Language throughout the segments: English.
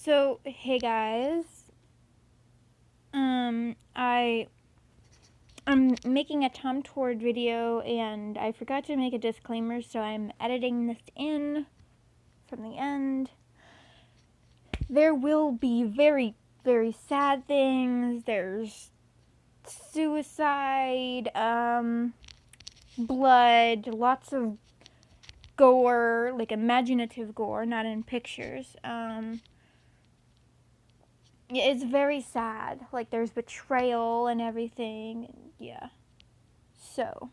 So, hey guys, I'm making a Tom Tord video and I forgot to make a disclaimer, so I'm editing this in from the end. There will be very, very sad things. There's suicide, blood, lots of gore, like imaginative gore, not in pictures. It's very sad. Like, there's betrayal and everything. Yeah. So,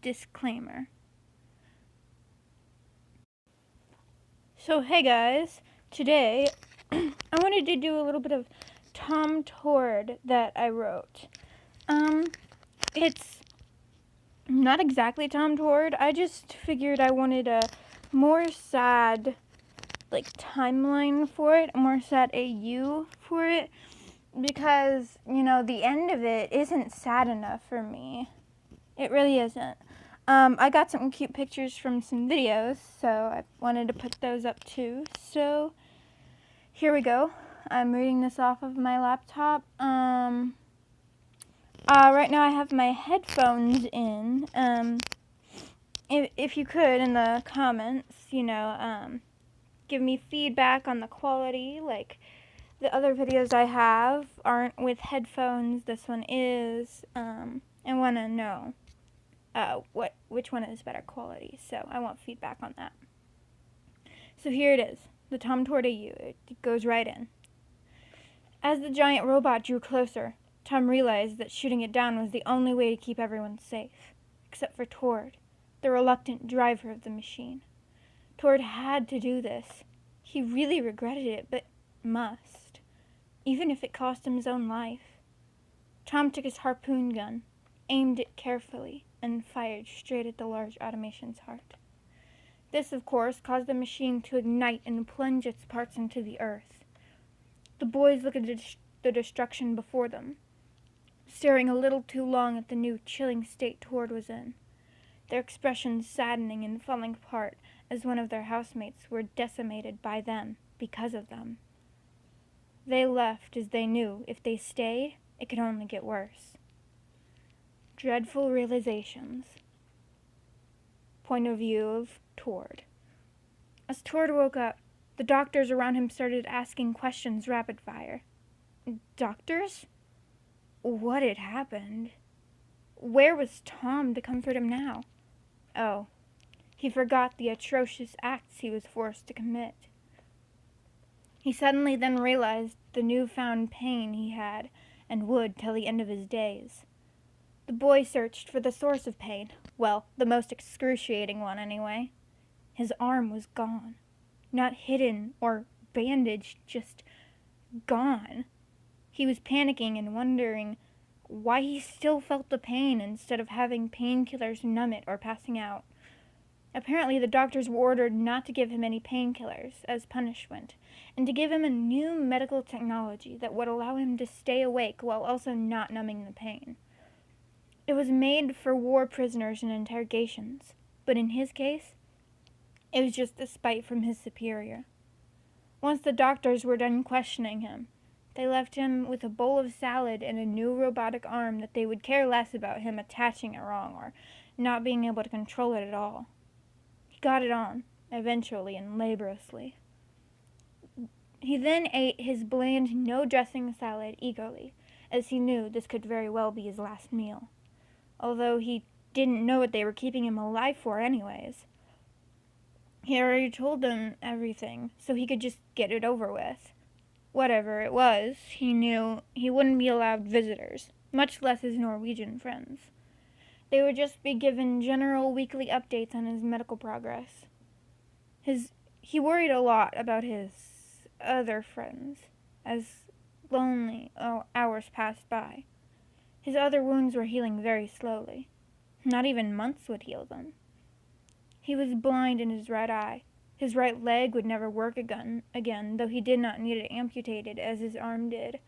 disclaimer. So, hey guys. Today, I wanted to do a little bit of Tom Tord that I wrote. It's not exactly Tom Tord. I just figured I wanted a more sad, timeline for it. A more sad AU for it. Because, the end of it isn't sad enough for me. It really isn't. I got some cute pictures from some videos, so I wanted to put those up too. So, here we go. I'm reading this off of my laptop. Right now I have my headphones in. If you could, in the comments, give me feedback on the quality, like, the other videos I have aren't with headphones, this one is. I want to know which one is better quality, so I want feedback on that. So here it is, the Tom Tord AU. It goes right in. As the giant robot drew closer, Tom realized that shooting it down was the only way to keep everyone safe, except for Tord, the reluctant driver of the machine. Tord had to do this. He really regretted it, but must, even if it cost him his own life. Tom took his harpoon gun, aimed it carefully, and fired straight at the large automation's heart. This, of course, caused the machine to ignite and plunge its parts into the earth. The boys looked at the destruction before them, staring a little too long at the new, chilling state Tord was in, their expressions saddening and falling apart as one of their housemates were decimated by them because of them. They left as they knew if they stayed, it could only get worse. Dreadful realizations. Point of view of Tord. As Tord woke up, the doctors around him started asking questions rapid fire. Doctors? What had happened? Where was Tom to comfort him now? Oh, he forgot the atrocious acts he was forced to commit. He suddenly then realized the newfound pain he had and would till the end of his days. The boy searched for the source of pain. Well, the most excruciating one, anyway. His arm was gone. Not hidden or bandaged, just gone. He was panicking and wondering why he still felt the pain instead of having painkillers numb it or passing out. Apparently, the doctors were ordered not to give him any painkillers as punishment, and to give him a new medical technology that would allow him to stay awake while also not numbing the pain. It was made for war prisoners and interrogations, but in his case, it was just a spite from his superior. Once the doctors were done questioning him, they left him with a bowl of salad and a new robotic arm that they would care less about him attaching it wrong or not being able to control it at all. He got it on, eventually and laboriously. He then ate his bland, no-dressing salad eagerly, as he knew this could very well be his last meal. Although he didn't know what they were keeping him alive for anyways. He already told them everything, so he could just get it over with. Whatever it was, he knew he wouldn't be allowed visitors, much less his Norwegian friends. They would just be given general weekly updates on his medical progress. He worried a lot about his other friends, as lonely hours passed by. His other wounds were healing very slowly. Not even months would heal them. He was blind in his right eye. His right leg would never work again, though he did not need it amputated as his arm did.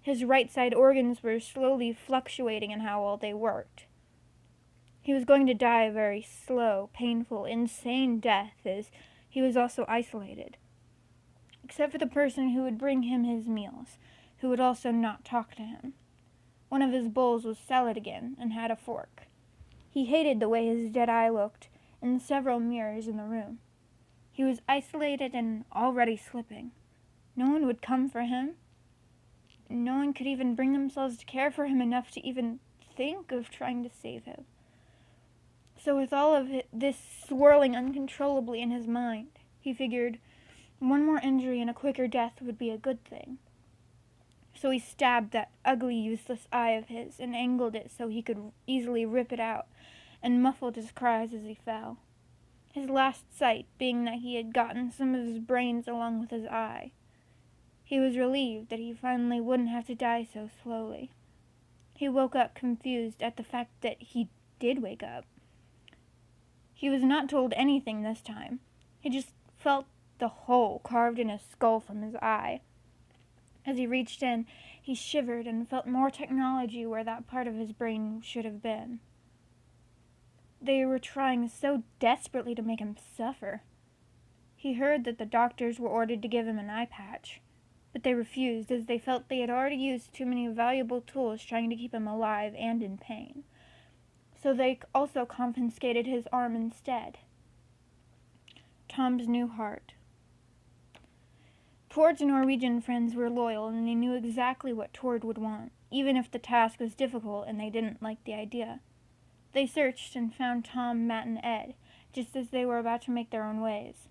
His right side organs were slowly fluctuating in how well they worked. He was going to die a very slow, painful, insane death, as he was also isolated. except for the person who would bring him his meals, who would also not talk to him. One of his bowls was salad again, and had a fork. He hated the way his dead eye looked in the several mirrors in the room. He was isolated and already slipping. No one would come for him. No one could even bring themselves to care for him enough to even think of trying to save him. So with all of this swirling uncontrollably in his mind, he figured one more injury and a quicker death would be a good thing. So he stabbed that ugly, useless eye of his and angled it so he could easily rip it out, and muffled his cries as he fell. His last sight being that he had gotten some of his brains along with his eye. He was relieved that he finally wouldn't have to die so slowly. He woke up confused at the fact that he did wake up. He was not told anything this time. He just felt the hole carved in his skull from his eye. As he reached in, he shivered and felt more technology where that part of his brain should have been. They were trying so desperately to make him suffer. He heard that the doctors were ordered to give him an eye patch, but they refused as they felt they had already used too many valuable tools trying to keep him alive and in pain. So they also confiscated his arm instead. Tom's new heart. Tord's Norwegian friends were loyal, and they knew exactly what Tord would want, even if the task was difficult and they didn't like the idea. They searched and found Tom, Matt, and Ed, just as they were about to make their own ways.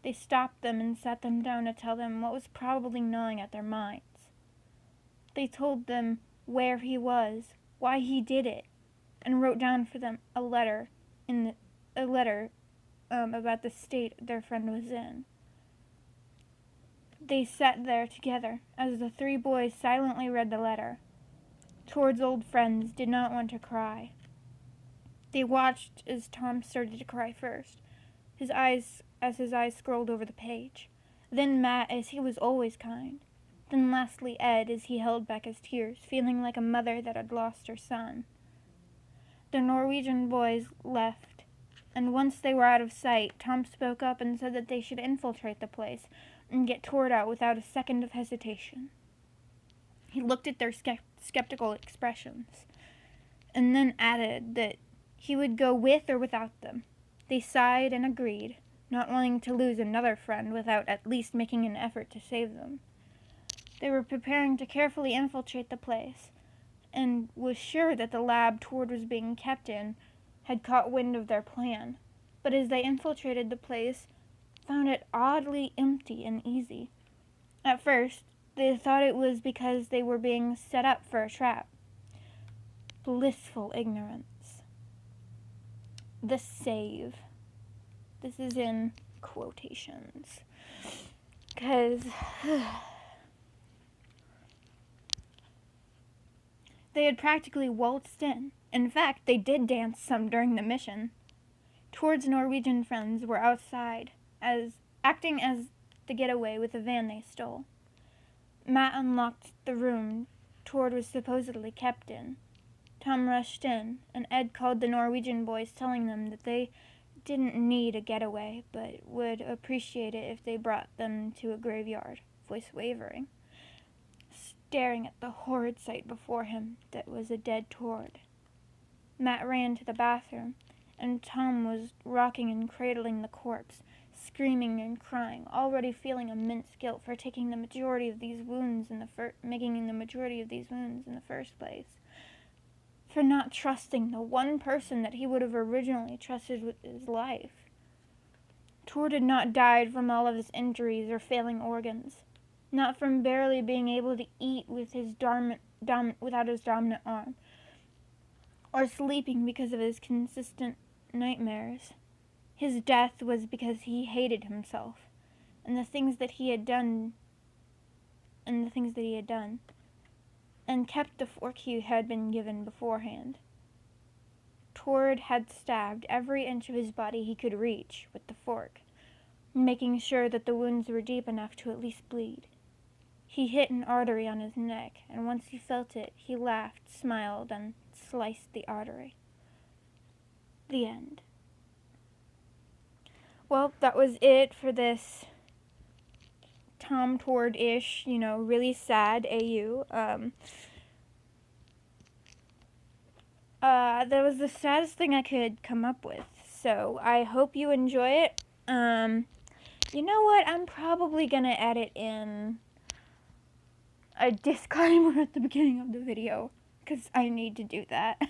They stopped them and sat them down to tell them what was probably gnawing at their minds. They told them where he was, why he did it, and wrote down for them a letter about the state their friend was in. They sat there together as the three boys silently read the letter. Tord's old friends did not want to cry. They watched as Tom started to cry first, his eyes scrolled over the page. Then Matt, as he was always kind. Then lastly Ed, as he held back his tears, feeling like a mother that had lost her son. The Norwegian boys left, and once they were out of sight, Tom spoke up and said that they should infiltrate the place and get Tord out without a second of hesitation. He looked at their skeptical expressions, and then added that he would go with or without them. They sighed and agreed, not wanting to lose another friend without at least making an effort to save them. They were preparing to carefully infiltrate the place, and was sure that the lab Tord was being kept in had caught wind of their plan. But as they infiltrated the place, found it oddly empty and easy. At first, they thought it was because they were being set up for a trap. Blissful ignorance. The save. This is in quotations. Because they had practically waltzed in. In fact, they did dance some during the mission. Tord's Norwegian friends were outside, acting as the getaway with a van they stole. Matt unlocked the room Tord was supposedly kept in. Tom rushed in, and Ed called the Norwegian boys, telling them that they didn't need a getaway, but would appreciate it if they brought them to a graveyard, voice wavering, staring at the horrid sight before him that was a dead Tord. Matt ran to the bathroom, and Tom was rocking and cradling the corpse, screaming and crying, already feeling immense guilt for making the majority of these wounds in the first place, for not trusting the one person that he would have originally trusted with his life. Tord had not died from all of his injuries or failing organs, not from barely being able to eat with his without his dominant arm, or sleeping because of his consistent nightmares. His death was because he hated himself and the things that he had done, and kept the fork he had been given beforehand. Tord had stabbed every inch of his body he could reach with the fork, making sure that the wounds were deep enough to at least bleed. He hit an artery on his neck, and once he felt it, he laughed, smiled, and sliced the artery. The end. Well, that was it for this TomTord-ish, you know, really sad AU. That was the saddest thing I could come up with. So I hope you enjoy it. You know what? I'm probably gonna edit in a disclaimer at the beginning of the video, because I need to do that.